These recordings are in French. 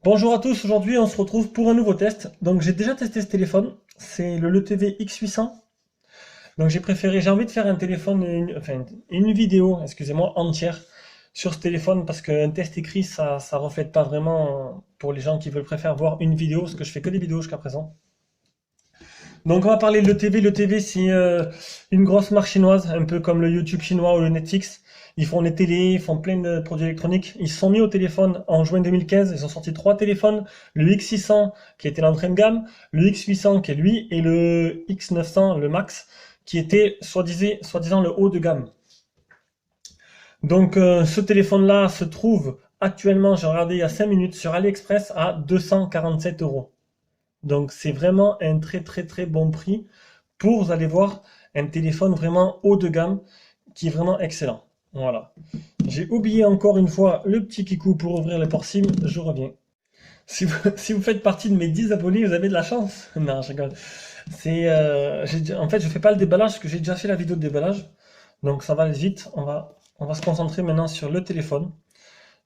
Bonjour à tous, aujourd'hui on se retrouve pour un nouveau test. Donc j'ai déjà testé ce téléphone, c'est le LeTV X800. Donc j'ai envie de faire un téléphone, une vidéo, excusez-moi, entière sur ce téléphone parce qu'un test écrit ça reflète pas vraiment pour les gens qui veulent préférer voir une vidéo, parce que je fais que des vidéos jusqu'à présent. Donc on va parler de l'ETV. L'ETV c'est une grosse marque chinoise, un peu comme le YouTube chinois ou le Netflix. Ils font les télés, ils font plein de produits électroniques. Ils se sont mis au téléphone en juin 2015. Ils ont sorti trois téléphones. Le X600 qui était l'entrée de gamme, le X800 qui est lui, et le X900, le Max, qui était soi-disant le haut de gamme. Donc ce téléphone-là se trouve actuellement, j'ai regardé il y a 5 minutes, sur AliExpress à 247 euros. Donc c'est vraiment un très très très bon prix pour, vous allez voir, un téléphone vraiment haut de gamme qui est vraiment excellent. Voilà. J'ai oublié encore une fois le petit kikou pour ouvrir les port SIM, je reviens. Si vous faites partie de mes 10 abonnés, vous avez de la chance. Non, je rigole. En fait, je fais pas le déballage parce que j'ai déjà fait la vidéo de déballage. Donc ça va aller vite. On va se concentrer maintenant sur le téléphone.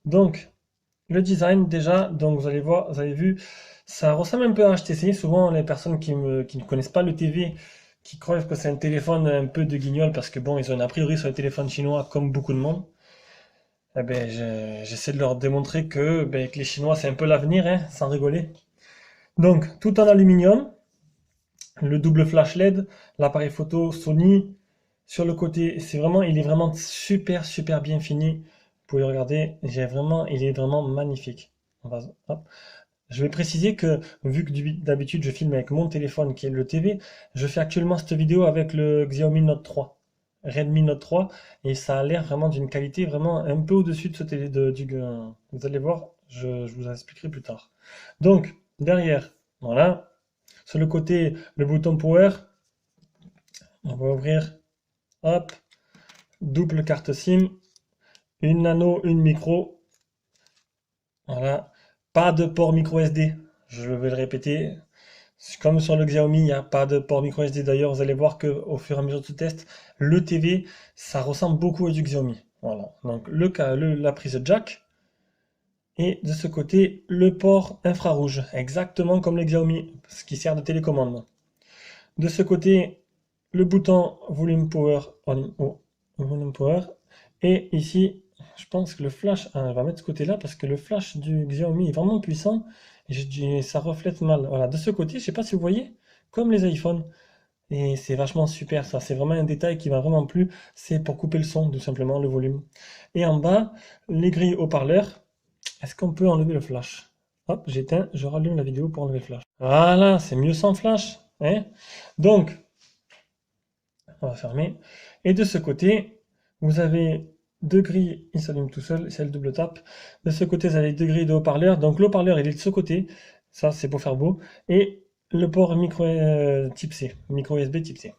Donc, le design déjà, donc vous allez voir, vous avez vu, ça ressemble un peu à HTC. Souvent, les personnes qui ne connaissent pas le TV, qui croient que c'est un téléphone un peu de guignol parce que bon, ils ont un a priori sur les téléphones chinois comme beaucoup de monde. Eh ben, j'essaie de leur démontrer que les Chinois c'est un peu l'avenir, hein, sans rigoler. Donc, tout en aluminium, le double flash LED, l'appareil photo Sony. Sur le côté, il est vraiment super super bien fini. Vous pouvez regarder, il est vraiment magnifique. Hop. Je vais préciser que, vu que d'habitude je filme avec mon téléphone qui est le TV, je fais actuellement cette vidéo avec le Xiaomi Note 3, Redmi Note 3, et ça a l'air vraiment d'une qualité vraiment un peu au-dessus de ce télé vous allez voir, je vous expliquerai plus tard. Donc, derrière, voilà, sur le côté, le bouton Power, on va ouvrir, hop, double carte SIM, une nano, une micro, voilà, pas de port micro SD, je vais le répéter. Comme sur le Xiaomi, il n'y a pas de port micro SD. D'ailleurs, vous allez voir qu'au fur et à mesure de ce test, le TV, ça ressemble beaucoup à du Xiaomi. Voilà. Donc la prise jack. Et de ce côté, le port infrarouge, exactement comme le Xiaomi, ce qui sert de télécommande. De ce côté, le bouton volume power volume power. Et ici, je pense que le flash, on va mettre ce côté-là parce que le flash du Xiaomi est vraiment puissant et ça reflète mal. Voilà, de ce côté, je sais pas si vous voyez, comme les iPhones. Et c'est vachement super ça, c'est vraiment un détail qui m'a vraiment plu, c'est pour couper le son, tout simplement, le volume. Et en bas, les grilles haut-parleurs. Est-ce qu'on peut enlever le flash? Hop, j'éteins, je rallume la vidéo pour enlever le flash. Voilà, c'est mieux sans flash, hein? Donc, on va fermer. Et de ce côté, vous avez deux grilles, il s'allume tout seul, c'est le double tap. De ce côté, vous avez deux grilles de haut-parleurs. Donc le haut-parleur, il est de ce côté. Ça, c'est pour faire beau. Et le port micro type C, micro USB type C.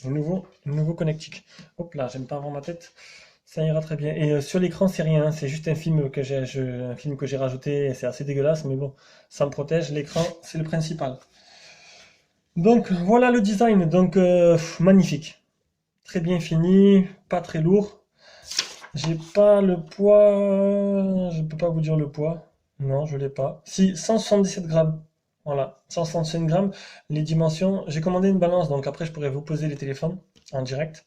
Le nouveau connectique. Hop là, j'aime pas avoir ma tête. Ça ira très bien. Et sur l'écran, c'est rien, hein, c'est juste un film que j'ai rajouté. C'est assez dégueulasse, mais bon, ça me protège. L'écran, c'est le principal. Donc voilà le design. Donc magnifique. Très bien fini, pas très lourd. J'ai pas le poids, je peux pas vous dire le poids. Non, je l'ai pas. Si, 177 grammes. Voilà, 167 grammes. Les dimensions, j'ai commandé une balance, donc après je pourrais vous poser les téléphones en direct.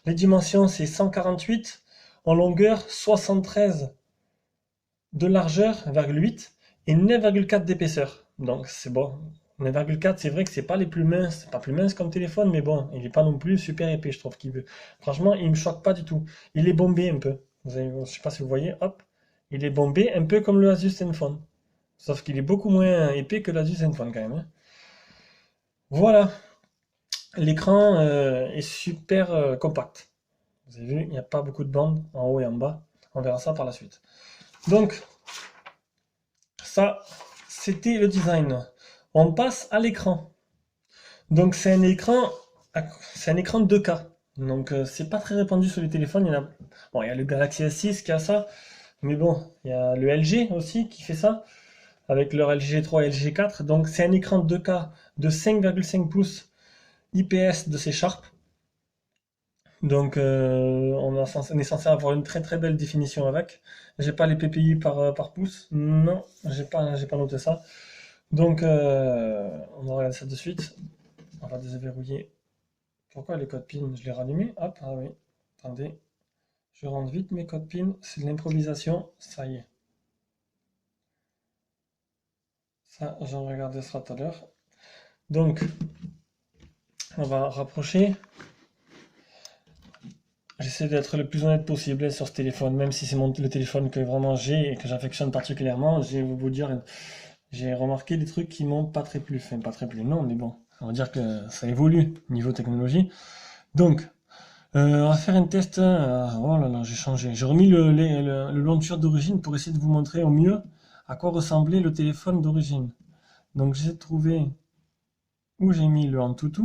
Les dimensions, c'est 148 en longueur, 73 de largeur, 1,8 et 9,4 d'épaisseur. Donc c'est bon. 9,4, c'est vrai que c'est pas les plus minces, c'est pas plus mince comme téléphone, mais bon, il est pas non plus super épais, je trouve qu'il veut. Franchement, il me choque pas du tout. Il est bombé un peu. Je sais pas si vous voyez, hop, il est bombé un peu comme le Asus Zenfone. Sauf qu'il est beaucoup moins épais que l'Asus Zenfone quand même, hein. Voilà, l'écran est super compact. Vous avez vu, il n'y a pas beaucoup de bandes en haut et en bas. On verra ça par la suite. Donc, ça, c'était le design. On passe à l'écran. Donc c'est un écran 2K. Donc c'est pas très répandu sur les téléphones. Bon, il y a le Galaxy S6 qui a ça, mais bon, il y a le LG aussi qui fait ça avec leur LG G3 et LG G4. Donc c'est un écran 2K de 5,5 pouces IPS de C Sharp. Donc on est censé avoir une très très belle définition avec. J'ai pas les PPI par pouce. Non, j'ai pas noté ça. Donc on va regarder ça de suite. On va désverrouiller. Pourquoi les codes PIN? Je les rallumé. Hop, ah oui. Attendez. Je rentre vite mes codes PIN. C'est de l'improvisation. Ça y est. Ça, j'en regardais ça tout à l'heure. Donc, on va rapprocher. J'essaie d'être le plus honnête possible sur ce téléphone, même si c'est le téléphone que vraiment j'ai et que j'affectionne particulièrement. Je vais vous dire, j'ai remarqué des trucs qui m'ont pas très plu. Enfin, pas très plu, non, mais bon, on va dire que ça évolue niveau technologie. Donc, on va faire un test. Oh là là, j'ai changé. J'ai remis le launcher d'origine pour essayer de vous montrer au mieux à quoi ressemblait le téléphone d'origine. Donc, j'essaie de trouver où j'ai mis le Antutu.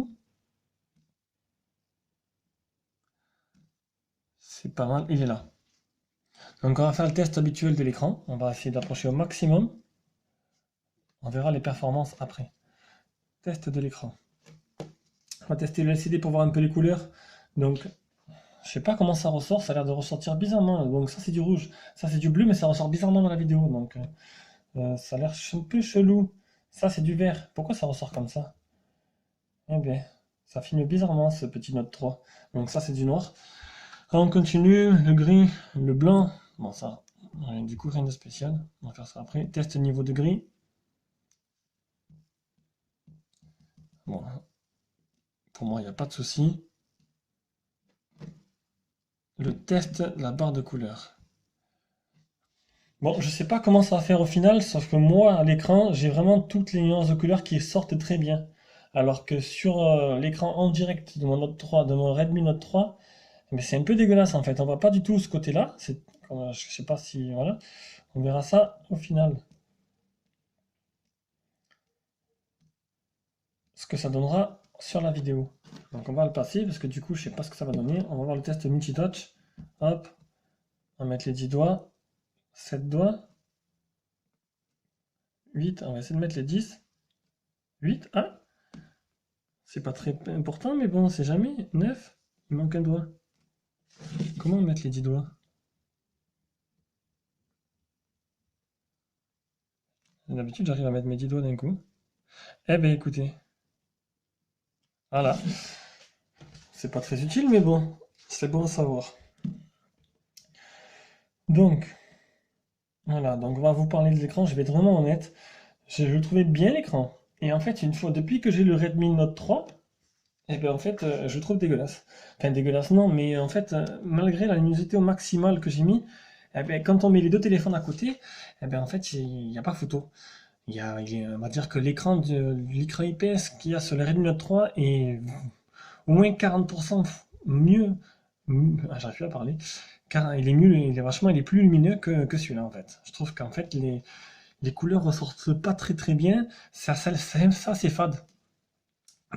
C'est pas mal, il est là. Donc, on va faire le test habituel de l'écran. On va essayer d'approcher au maximum. On verra les performances après. Test de l'écran. On va tester le LCD pour voir un peu les couleurs. Donc, je sais pas comment ça ressort, ça a l'air de ressortir bizarrement. Donc ça c'est du rouge, ça c'est du bleu, mais ça ressort bizarrement dans la vidéo. Donc ça a l'air un peu chelou. Ça c'est du vert. Pourquoi ça ressort comme ça? Eh bien, ça filme bizarrement ce petit Note 3. Donc ça c'est du noir. Alors, on continue, le gris, le blanc. Bon ça, du coup rien de spécial. On va faire ça après. Test niveau de gris. Bon, pour moi il n'y a pas de souci. Le test de la barre de couleur. Bon, je sais pas comment ça va faire au final, sauf que moi, à l'écran, j'ai vraiment toutes les nuances de couleurs qui sortent très bien. Alors que sur l'écran en direct de mon Note 3, de mon Redmi Note 3, mais c'est un peu dégueulasse en fait. On voit pas du tout ce côté-là. Je sais pas si, voilà. On verra ça au final. Ce que ça donnera sur la vidéo. Donc on va le passer parce que du coup, je sais pas ce que ça va donner. On va voir le test multitouch. Hop, on va mettre les 10 doigts, 7 doigts. 8, on va essayer de mettre les 10. 8, ah, c'est pas très important, mais bon, c'est jamais. 9, il manque un doigt. Comment mettre les 10 doigts? D'habitude, j'arrive à mettre mes 10 doigts d'un coup. Eh ben écoutez, voilà. C'est pas très utile, mais bon, c'est bon à savoir. Donc, voilà, donc on va vous parler de l'écran, je vais être vraiment honnête. Je trouvais bien l'écran. Et en fait, une fois, depuis que j'ai le Redmi Note 3, eh ben en fait, je le trouve dégueulasse. Enfin, dégueulasse non, mais en fait, malgré la luminosité au maximal que j'ai mis, eh ben, quand on met les deux téléphones à côté, eh ben en fait, il n'y a pas photo. On va dire que l'écran IPS qu'il y a sur le Redmi Note 3 est au moins 40% mieux. J'arrive plus à parler. Car il est mieux, il est plus lumineux que celui-là en fait. Je trouve qu'en fait les couleurs ressortent pas très très bien. Ça c'est fade.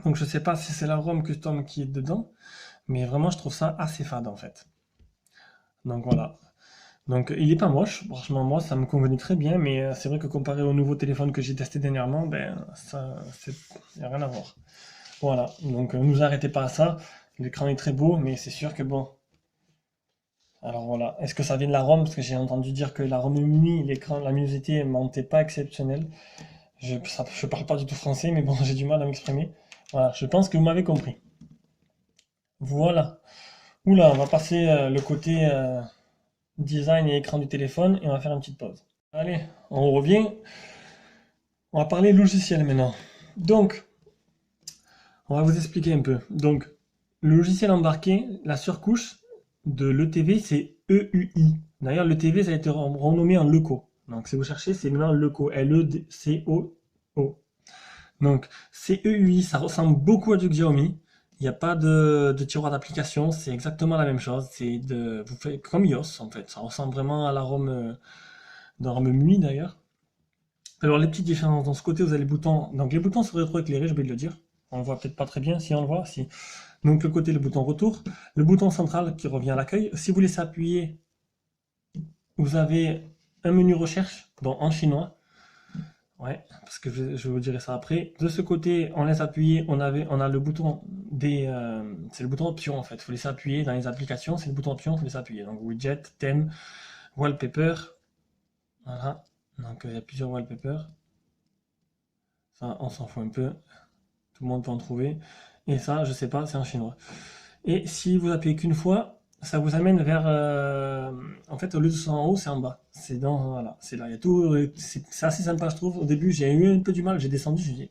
Donc je sais pas si c'est la ROM custom qui est dedans, mais vraiment je trouve ça assez fade en fait. Donc voilà. Donc il est pas moche, franchement moi ça me convenait très bien, mais c'est vrai que comparé au nouveau téléphone que j'ai testé dernièrement, ben ça y a rien à voir. Voilà, donc ne vous arrêtez pas à ça. L'écran est très beau, mais c'est sûr que bon. Alors voilà, est-ce que ça vient de la ROM? Parce que j'ai entendu dire que la ROM Mini, l'écran, la luminosité montait pas exceptionnelle. Je parle pas du tout français, mais bon, j'ai du mal à m'exprimer. Voilà, je pense que vous m'avez compris. Voilà. Oula, on va passer le côté design et écran du téléphone et on va faire une petite pause. Allez, on revient. On va parler logiciel maintenant. Donc, on va vous expliquer un peu. Donc, le logiciel embarqué, la surcouche de l'ETV, c'est EUI. D'ailleurs, l'ETV, ça a été renommé en LECO. Donc, si vous cherchez, c'est maintenant LECO. L-E-C-O-O. Donc, c'est EUI, ça ressemble beaucoup à du Xiaomi. Il n'y a pas de tiroir d'application, c'est exactement la même chose. Vous faites comme iOS en fait. Ça ressemble vraiment à la ROM de ROM MUI d'ailleurs. Alors, les petites différences, dans ce côté, vous avez les boutons. Donc, les boutons sont rétroéclairés, je vais le dire. On le voit peut-être pas très bien, si on le voit, si. Donc, le côté, le bouton retour. Le bouton central qui revient à l'accueil. Si vous laissez appuyer, vous avez un menu recherche, en chinois. Ouais, parce que je vous dirai ça après. De ce côté, on laisse appuyer, on a le bouton c'est le bouton option en fait. Il faut laisser appuyer dans les applications, c'est le bouton option, il faut laisser appuyer. Donc widget, thème, wallpaper. Voilà. Donc il y a plusieurs wallpapers. Ça, on s'en fout un peu. Tout le monde peut en trouver. Et ça, je sais pas, c'est en chinois. Et si vous appuyez qu'une fois, ça vous amène vers. En fait, au lieu de ça en haut, c'est en bas. C'est dans. Voilà, c'est là. Il y a tout. C'est assez sympa, je trouve. Au début, j'ai eu un peu du mal. J'ai descendu, j'ai dit,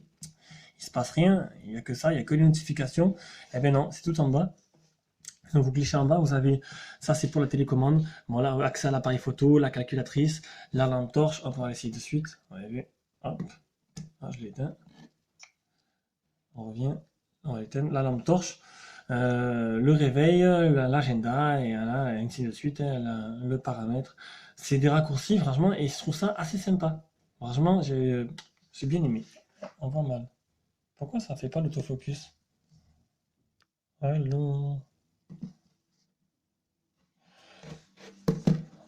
il se passe rien. Il n'y a que ça, il n'y a que les notifications. Eh bien non, c'est tout en bas. Donc vous clichez en bas, vous avez. Ça, c'est pour la télécommande. Voilà, accès à l'appareil photo, la calculatrice, la lampe torche. Hop, on va essayer de suite. Vous avez. Hop. Ah, je l'ai éteint. On revient. On va éteindre la lampe torche. Le réveil, l'agenda, et voilà, et ainsi de suite, le paramètre. C'est des raccourcis, franchement, et je trouve ça assez sympa. Franchement, j'ai bien aimé. On voit mal. Pourquoi ça fait pas l'autofocus? Allô.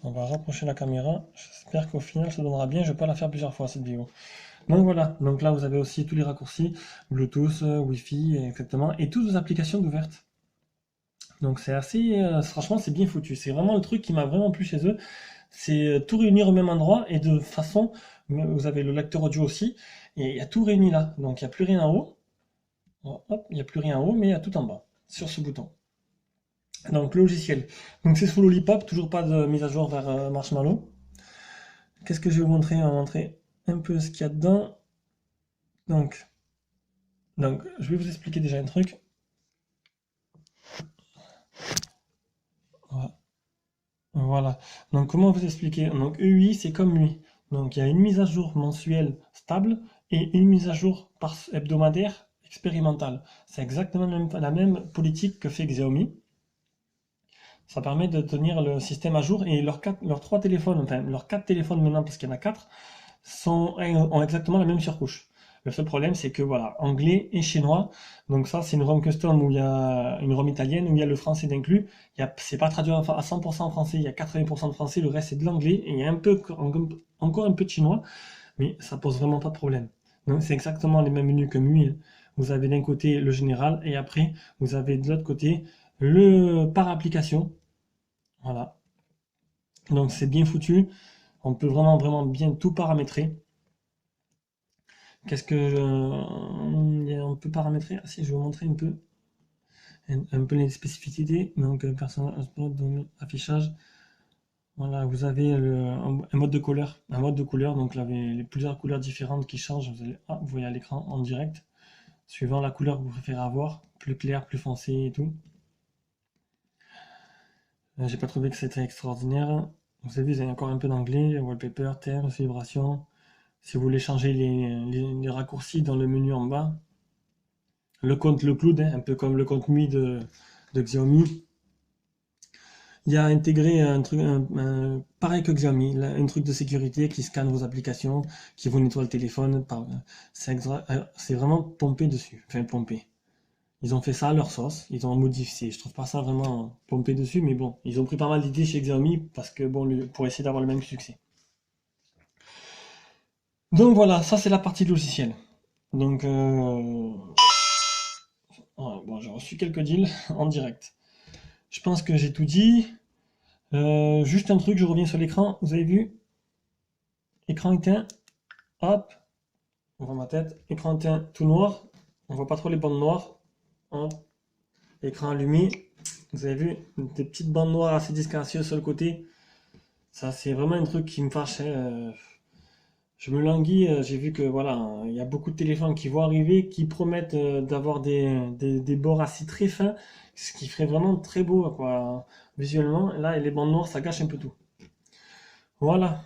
On va rapprocher la caméra. J'espère qu'au final ça donnera bien. Je vais pas la faire plusieurs fois cette vidéo. Donc voilà, donc là vous avez aussi tous les raccourcis, Bluetooth, Wi-Fi, exactement, et toutes vos applications ouvertes. Donc c'est assez, franchement c'est bien foutu. C'est vraiment le truc qui m'a vraiment plu chez eux. C'est tout réunir au même endroit et de façon, vous avez le lecteur audio aussi, et il y a tout réuni là. Donc il n'y a plus rien en haut. Hop, il n'y a plus rien en haut, mais il y a tout en bas, sur ce bouton. Donc le logiciel. Donc c'est sous Lollipop, toujours pas de mise à jour vers Marshmallow. Qu'est-ce que je vais vous montrer? On va montrer un peu ce qu'il y a dedans. Donc, je vais vous expliquer déjà un truc. Voilà. Donc, comment vous expliquer? Donc, EUI, c'est comme lui. Donc, il y a une mise à jour mensuelle stable et une mise à jour hebdomadaire expérimentale. C'est exactement la même politique que fait Xiaomi. Ça permet de tenir le système à jour et leurs 3 téléphones, enfin leurs 4 téléphones maintenant, parce qu'il y en a 4, ont exactement la même surcouche. Le seul problème, c'est que voilà, anglais et chinois. Donc ça, c'est une ROM custom où il y a une ROM italienne où il y a le français d'inclus. C'est pas traduit à 100% en français, il y a 80% de français, le reste c'est de l'anglais et il y a encore un peu de chinois, mais ça pose vraiment pas de problème. Donc c'est exactement les mêmes menus que MUI. Vous avez d'un côté le général et après vous avez de l'autre côté le par application. Voilà. Donc c'est bien foutu. On peut vraiment bien tout paramétrer. Qu'est-ce que on peut paramétrer? Ah, si je vais vous montrer un peu les spécificités. Donc personnage, affichage. Voilà, vous avez un mode de couleur, donc là, les plusieurs couleurs différentes qui changent. Vous voyez à l'écran en direct, suivant la couleur que vous préférez avoir, plus clair, plus foncé et tout. J'ai pas trouvé que c'était extraordinaire. Vous avez vu, vous avez encore un peu d'anglais, wallpaper, thème, vibration. Si vous voulez changer les raccourcis dans le menu en bas, le cloud, hein, un peu comme le compte MUI de Xiaomi. Il y a intégré un truc pareil que Xiaomi, un truc de sécurité qui scanne vos applications, qui vous nettoie le téléphone. C'est vraiment pompé dessus, enfin pompé. Ils ont fait ça à leur sauce, ils ont modifié. Je trouve pas ça vraiment pompé dessus, mais bon, ils ont pris pas mal d'idées chez Xiaomi parce que bon, pour essayer d'avoir le même succès. Donc voilà, ça c'est la partie logicielle. Donc bon, j'ai reçu quelques deals en direct. Je pense que j'ai tout dit. Juste un truc, je reviens sur l'écran. Vous avez vu? Écran éteint. Hop. On voit ma tête. Écran éteint tout noir. On voit pas trop les bandes noires. Hop. Écran allumé. Vous avez vu? Des petites bandes noires assez disgracieuses sur le côté. Ça, c'est vraiment un truc qui me fâche. Je me languis. J'ai vu que voilà, il y a beaucoup de téléphones qui vont arriver, qui promettent d'avoir des bords assez très fins, ce qui ferait vraiment très beau, quoi, visuellement. Là, les bandes noires, ça gâche un peu tout. Voilà.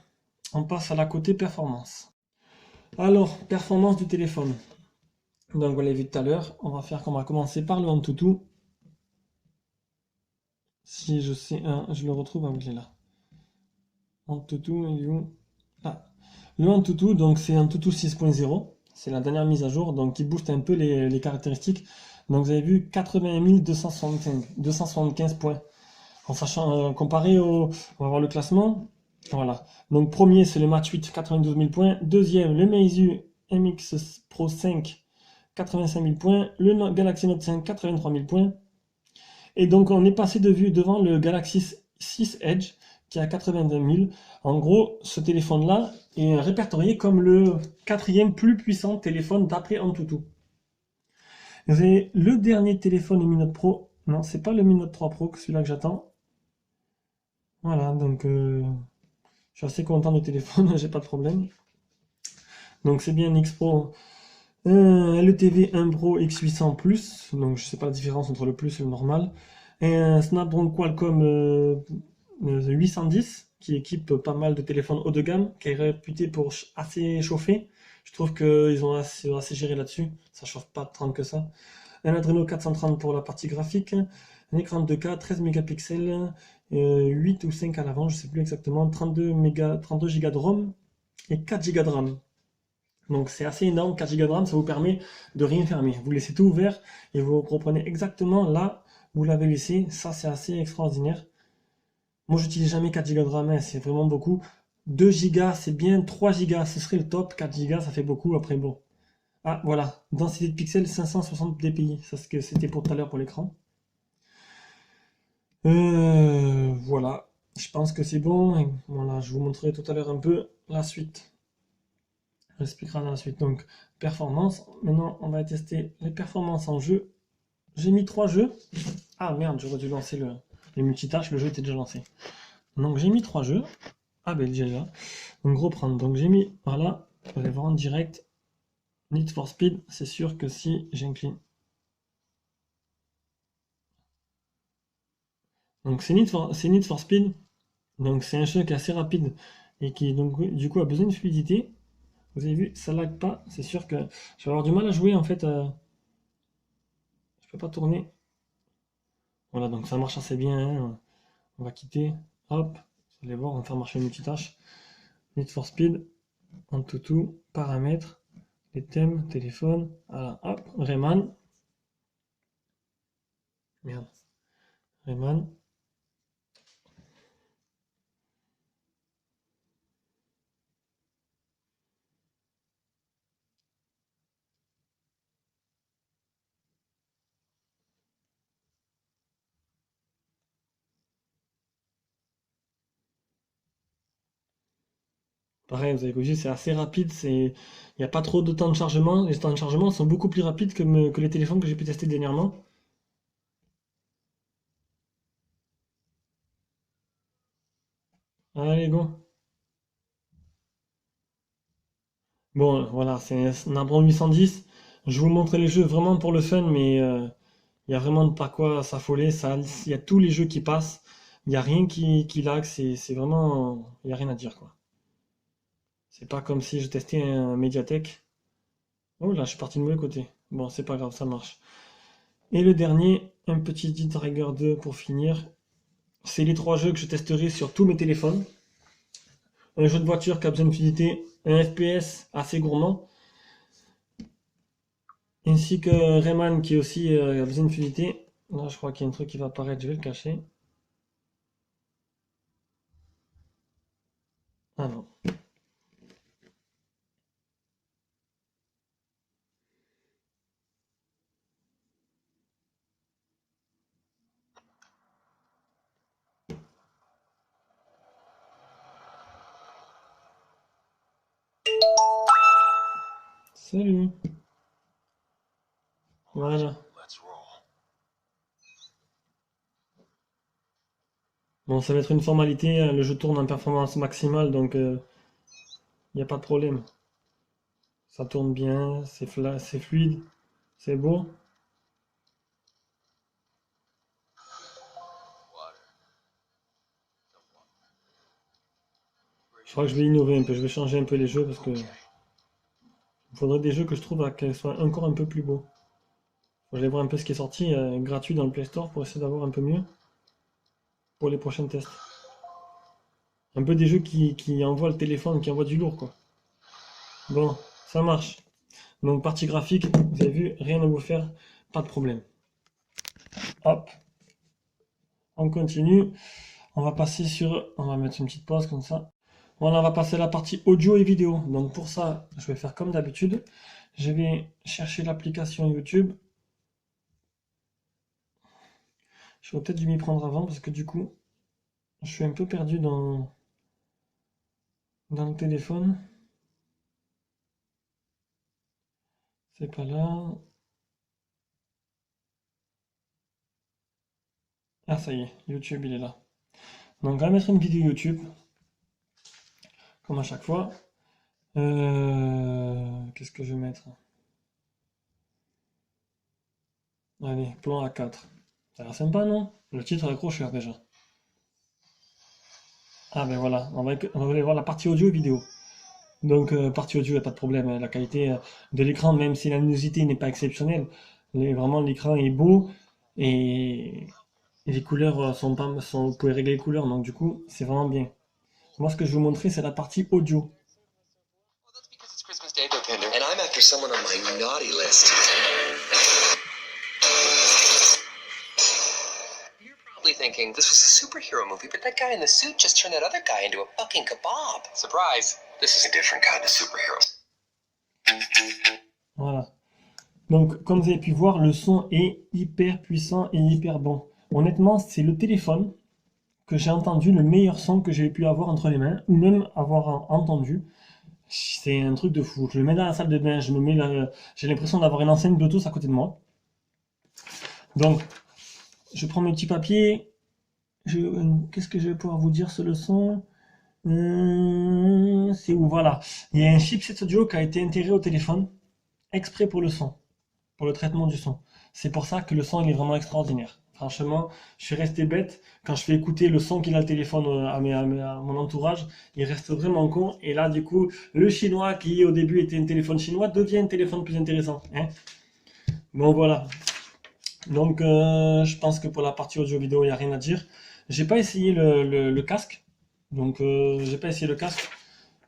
On passe à la côté performance. Alors, performance du téléphone. Donc, vous l'avez vu tout à l'heure, on va commencer par le Antutu. Si je sais, je le retrouve, il est là. Antutu, il est où? Ah. Le Antutu, donc c'est Antutu 6.0. C'est la dernière mise à jour, donc qui booste un peu les caractéristiques. Donc, vous avez vu 80 275 points. En sachant, comparé on va voir le classement. Voilà. Donc premier c'est le Match 8, 92 000 points. Deuxième le Meizu MX Pro 5, 85 000 points. Le Galaxy Note 5, 83 000 points. Et donc on est passé de vue devant le Galaxy 6 Edge qui a 82 000. En gros, ce téléphone-là est répertorié comme le quatrième plus puissant téléphone d'après Antutu. Vous avez le dernier téléphone, le Mi Note Pro. Non, c'est pas le Mi Note 3 Pro, celui-là que j'attends. Voilà, donc je suis assez content du téléphone, j'ai pas de problème. Donc c'est bien un X Pro, LTV 1 Pro X800 Plus, donc je sais pas la différence entre le plus et le normal. Et un Snapdragon Qualcomm 810 qui équipe pas mal de téléphones haut de gamme, qui est réputé pour assez chauffer. Je trouve qu'ils ont assez géré là-dessus, ça chauffe pas tant que ça. Un Adreno 430 pour la partie graphique, un écran 2K, 13 mégapixels, 8 ou 5 à l'avant, je sais plus exactement, 32 Go de ROM et 4 Go de RAM. Donc c'est assez énorme, 4 Go de RAM, ça vous permet de rien fermer. Vous laissez tout ouvert et vous reprenez exactement là où vous l'avez laissé. Ça c'est assez extraordinaire. Moi j'utilise jamais 4 Go de RAM, hein, c'est vraiment beaucoup. 2 Go c'est bien, 3 Go ce serait le top, 4 Go ça fait beaucoup, après bon. Ah voilà, densité de pixels 560 dpi, ça c'est ce que c'était pour tout à l'heure pour l'écran. Voilà, je pense que c'est bon. Et voilà, je vous montrerai tout à l'heure un peu la suite. On expliquera dans la suite. Donc, performance. Maintenant, on va tester les performances en jeu. J'ai mis 3 jeux. Ah merde, j'aurais dû lancer les multitâches. Le jeu était déjà lancé. Donc, j'ai mis 3 jeux. Ah ben, déjà. Donc, reprendre. Donc, j'ai mis, voilà, vous allez voir en direct. Need for Speed. C'est sûr que si j'incline. Donc, c'est Need for Speed. Donc, c'est un jeu qui est assez rapide et qui, donc, du coup, a besoin de fluidité. Vous avez vu, ça lag pas. C'est sûr que je vais avoir du mal à jouer en fait. Je peux pas tourner. Voilà, donc ça marche assez bien, hein. On va quitter. Hop, vous allez voir, on va faire marcher le multitâche. Need for Speed, Antutu, paramètres, les thèmes, téléphone. Voilà, hop, Rayman. Merde. Rayman. Pareil, vous avez vu, c'est assez rapide. Il n'y a pas trop de temps de chargement. Les temps de chargement sont beaucoup plus rapides que les téléphones que j'ai pu tester dernièrement. Allez, go. Bon, voilà, c'est un Snapdragon 810. Je vous montrer les jeux vraiment pour le fun, mais il y a vraiment pas quoi s'affoler. Il y a tous les jeux qui passent. Il n'y a rien qui lag. C'est vraiment, il n'y a rien à dire, quoi. C'est pas comme si je testais un Mediatek. Oh là, je suis parti de mauvais côté. Bon, c'est pas grave, ça marche. Et le dernier, un petit D-Trigger 2 pour finir. C'est les 3 jeux que je testerai sur tous mes téléphones. Un jeu de voiture qui a besoin de fluidité, un FPS assez gourmand, ainsi que Rayman qui aussi a besoin de fluidité. Là, je crois qu'il y a un truc qui va apparaître, je vais le cacher. Ah non. Salut. Voilà. Bon, ça va être une formalité, hein, le jeu tourne en performance maximale, donc il n'y a pas de problème. Ça tourne bien, c'est fluide, c'est beau. Je crois que je vais innover un peu, je vais changer un peu les jeux parce que il faudrait des jeux que je trouve qu'ils soient encore un peu plus beaux. Faut que j'aille voir un peu ce qui est sorti gratuit dans le Play Store pour essayer d'avoir un peu mieux pour les prochains tests. Un peu des jeux qui envoient le téléphone, qui envoient du lourd quoi. Bon, ça marche. Donc partie graphique, vous avez vu, rien à vous faire, pas de problème. Hop, on continue. On va passer sur, on va mettre une petite pause comme ça. Voilà, on va passer à la partie audio et vidéo. Donc pour ça, je vais faire comme d'habitude. Je vais chercher l'application YouTube. Je vais peut-être dû m'y prendre avant parce que du coup, je suis un peu perdu dans le téléphone. C'est pas là. Ah, ça y est, YouTube, il est là. Donc, on va mettre une vidéo YouTube, comme à chaque fois. Qu'est-ce que je vais mettre? Allez, plan A4. Ça a l'air sympa, non? Le titre est accrocheur déjà. Ah ben voilà, on va aller voir la partie audio et vidéo. Donc, partie audio, il n'y a pas de problème, hein. La qualité de l'écran, même si la luminosité n'est pas exceptionnelle, vraiment l'écran est beau et, et les couleurs vous pouvez régler les couleurs, donc du coup, c'est vraiment bien. Moi, ce que je vais vous montrer, c'est la partie audio. And I'm after someone on my naughty list. You're probably thinking this was a superhero movie, but that guy in the suit just turned that other guy into a fucking kebab. Surprise! This is a different kind of superhero. Voilà. Donc, comme vous avez pu voir, le son est hyper puissant et hyper bon. Honnêtement, c'est le téléphone que j'ai entendu le meilleur son que j'ai pu avoir entre les mains, ou même avoir entendu. C'est un truc de fou. Je le mets dans la salle de bain, j'ai l'impression d'avoir une enceinte Bluetooth à côté de moi. Donc, je prends mes petits papiers. Qu'est-ce que je vais pouvoir vous dire sur le son? C'est où? Voilà. Il y a un chipset audio qui a été intégré au téléphone, exprès pour le son, pour le traitement du son. C'est pour ça que le son il est vraiment extraordinaire. Franchement, je suis resté bête. Quand je fais écouter le son qu'il a le téléphone à mon entourage, il reste vraiment con. Et là, du coup, le chinois qui au début était un téléphone chinois devient un téléphone plus intéressant, hein. Bon, voilà. Donc, je pense que pour la partie audio-vidéo, il n'y a rien à dire. J'ai pas essayé le casque. Donc, j'ai pas essayé le casque.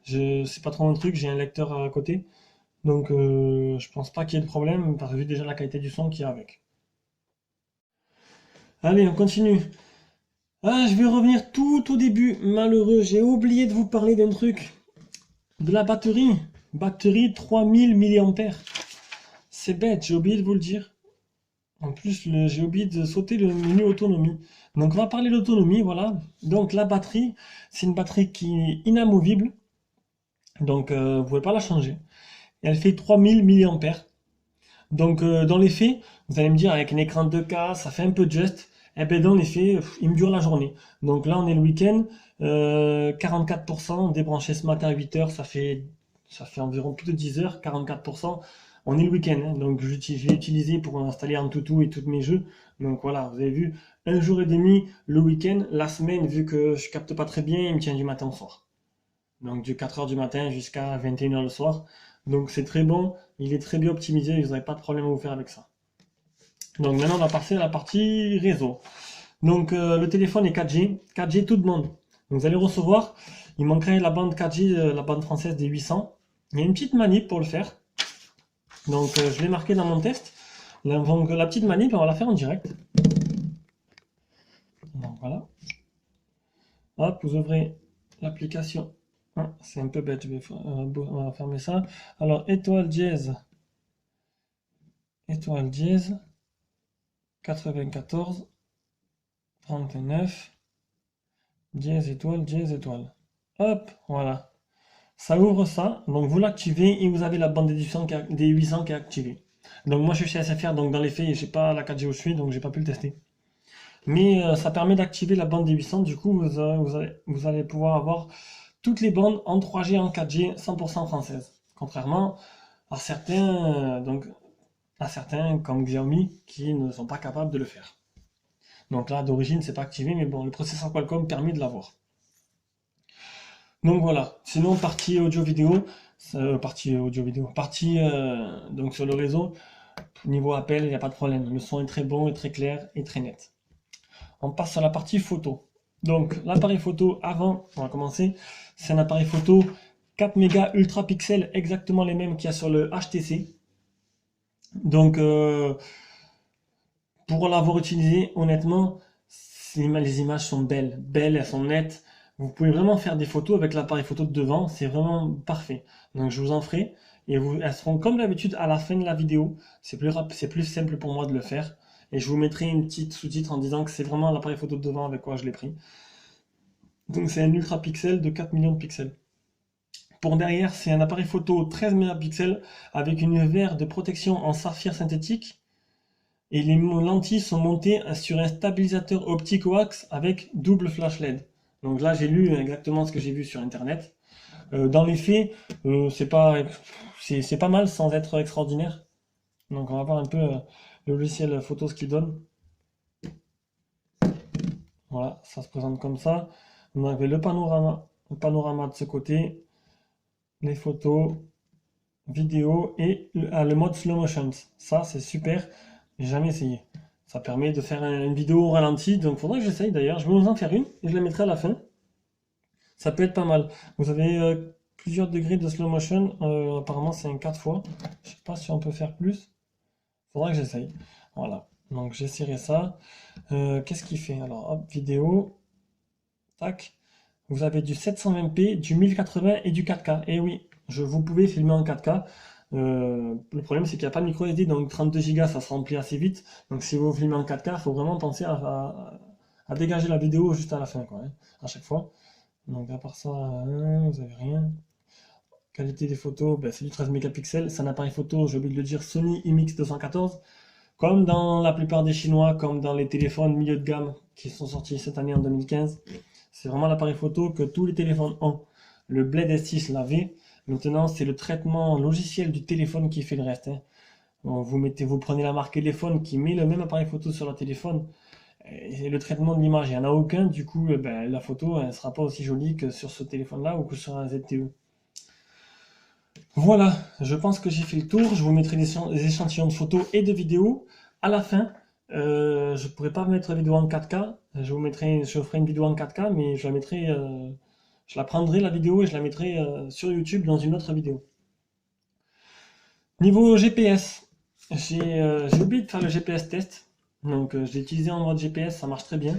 C'est pas trop un truc, j'ai un lecteur à côté. Donc, je pense pas qu'il y ait de problème, parce que vu déjà la qualité du son qu'il y a avec. Allez, on continue. Ah, je vais revenir tout au début. Malheureux, j'ai oublié de vous parler d'un truc. De la batterie. Batterie 3000 mAh. C'est bête, j'ai oublié de vous le dire. En plus, j'ai oublié de sauter le menu autonomie. Donc, on va parler d'autonomie, voilà. Donc, la batterie, c'est une batterie qui est inamovible. Donc, vous ne pouvez pas la changer. Et elle fait 3000 mAh. Donc, dans les faits, vous allez me dire, avec un écran 2K, ça fait un peu juste. Eh bien, dans les faits, il me dure la journée. Donc là, on est le week-end. 44% débranché ce matin à 8h, ça fait environ plus de 10 heures. 44%. On est le week-end, hein. Donc je l'ai utilisé pour installer Antutu et tous mes jeux. Donc voilà, vous avez vu, un jour et demi le week-end. La semaine, vu que je capte pas très bien, il me tient du matin au soir. Donc de 4h du matin jusqu'à 21h le soir. Donc c'est très bon, il est très bien optimisé, vous n'avez pas de problème à vous faire avec ça. Donc maintenant on va passer à la partie réseau. Donc le téléphone est 4G, 4G tout le monde. Donc vous allez recevoir, il manquerait la bande 4G, la bande française des 800. Il y a une petite manip pour le faire. Donc je l'ai marqué dans mon test. Donc la petite manip, on va la faire en direct. Donc voilà. Hop, vous ouvrez l'application. Ah, c'est un peu bête, on va fermer ça. Alors étoile dièse 94 39 dièse étoile. Hop, voilà. Ça ouvre ça, donc vous l'activez et vous avez la bande des 800 qui est activée. Donc moi je suis chez SFR, donc dans les faits j'ai pas la 4G où je suis, donc j'ai pas pu le tester. Mais ça permet d'activer la bande des 800, du coup vous allez pouvoir avoir toutes les bandes en 3G, en 4G, 100% françaises. Contrairement à certains, comme Xiaomi qui ne sont pas capables de le faire. Donc là d'origine c'est pas activé, mais bon, le processeur Qualcomm permet de l'avoir. Donc voilà, sinon partie audio-vidéo, donc sur le réseau, niveau appel, il n'y a pas de problème. Le son est très bon, et très clair et très net. On passe sur la partie photo. Donc l'appareil photo avant, on va commencer, c'est un appareil photo 4 mégas ultra pixels, exactement les mêmes qu'il y a sur le HTC. Donc pour l'avoir utilisé, honnêtement, les images sont belles, elles sont nettes. Vous pouvez vraiment faire des photos avec l'appareil photo de devant, c'est vraiment parfait. Donc je vous en ferai et elles seront comme d'habitude à la fin de la vidéo. C'est plus simple pour moi de le faire. Et je vous mettrai une petite sous-titre en disant que c'est vraiment l'appareil photo de devant avec quoi je l'ai pris. Donc c'est un ultra pixel de 4 millions de pixels. Pour derrière, c'est un appareil photo 13 mégapixels avec une verre de protection en saphir synthétique. Et les lentilles sont montées sur un stabilisateur optique coax avec double flash LED. Donc là, j'ai lu exactement ce que j'ai vu sur internet. Dans les faits, c'est pas mal sans être extraordinaire. Donc on va voir un peu le logiciel photo ce qu'il donne. Voilà, ça se présente comme ça. On avait le panorama de ce côté, les photos, vidéo et le mode slow motion. Ça, c'est super. J'ai jamais essayé. Ça permet de faire une vidéo au ralenti, donc faudrait que j'essaye d'ailleurs. Je vais vous en faire une et je la mettrai à la fin. Ça peut être pas mal. Vous avez plusieurs degrés de slow motion. Apparemment, c'est un 4 fois. Je sais pas si on peut faire plus. Faudra que j'essaye. Voilà. Donc j'essaierai ça. Qu'est-ce qu'il fait? Alors, hop, vidéo. Tac. Vous avez du 720p, du 1080 et du 4K. Et oui, vous pouvez filmer en 4K. Le problème, c'est qu'il n'y a pas de micro SD, donc 32 Go, ça se remplit assez vite. Donc si vous filmez en 4K, il faut vraiment penser à dégager la vidéo juste à la fin, quoi, hein, à chaque fois. Donc à part ça, vous avez rien. Qualité des photos, ben, c'est du 13 mégapixels. C'est un appareil photo, j'ai oublié de le dire, Sony IMX214. Comme dans la plupart des Chinois, comme dans les téléphones milieu de gamme qui sont sortis cette année en 2015. C'est vraiment l'appareil photo que tous les téléphones ont. Le Blade S6 l'avait. Maintenant, c'est le traitement logiciel du téléphone qui fait le reste, hein. Vous prenez la marque téléphone qui met le même appareil photo sur le téléphone. Et le traitement de l'image, il n'y en a aucun. Du coup, ben, la photo ne sera pas aussi jolie que sur ce téléphone-là ou que sur un ZTE. Voilà, je pense que j'ai fait le tour. Je vous mettrai des échantillons de photos et de vidéos à la fin. Je pourrais pas mettre la vidéo en 4K. Je ferai une vidéo en 4K, mais je la prendrai la vidéo et je la mettrai sur YouTube dans une autre vidéo. Niveau GPS, j'ai oublié de faire le GPS test. Donc je l'ai utilisé en mode GPS, ça marche très bien.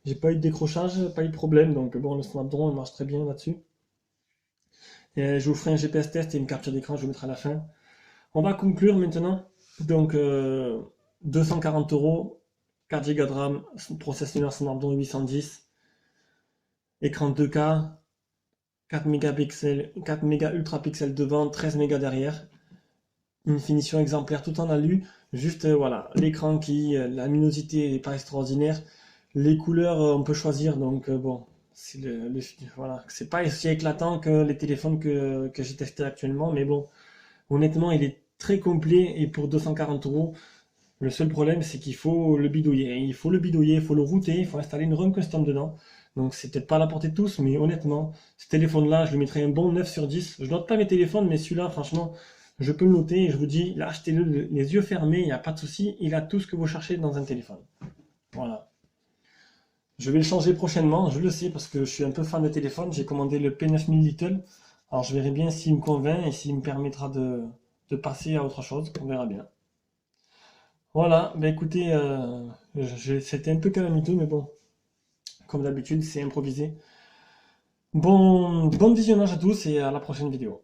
J'ai pas eu de décrochage, pas eu de problème. Donc bon, le Snapdragon marche très bien là-dessus. Je vous ferai un GPS test et une capture d'écran, je vous mettrai à la fin. On va conclure maintenant. Donc 240 €, 4 Go de RAM, processeur Snapdragon 810, écran 2K, 4 mégapixels, 4 mégas ultra pixels devant, 13 mégas derrière. Une finition exemplaire tout en alu. Juste voilà, l'écran la luminosité n'est pas extraordinaire. Les couleurs, on peut choisir, donc bon, voilà, c'est pas aussi éclatant que les téléphones que j'ai testé actuellement, mais bon, honnêtement, il est très complet et pour 240 €. Le seul problème, c'est qu'il faut le bidouiller. Il faut le bidouiller, il faut le router, il faut installer une ROM custom dedans. Donc c'est peut-être pas à la portée de tous, mais honnêtement, ce téléphone-là, je lui mettrais un bon 9 sur 10. Je note pas mes téléphones, mais celui-là, franchement, je peux le noter et je vous dis, là, achetez-le les yeux fermés, il n'y a pas de souci, il a tout ce que vous cherchez dans un téléphone. Voilà. Je vais le changer prochainement, je le sais, parce que je suis un peu fan de téléphone. J'ai commandé le P9000 Little. Alors je verrai bien s'il me convainc et s'il me permettra de passer à autre chose. On verra bien. Voilà, bah écoutez, c'était un peu calamiteux, mais bon, comme d'habitude, c'est improvisé. Bon visionnage à tous et à la prochaine vidéo.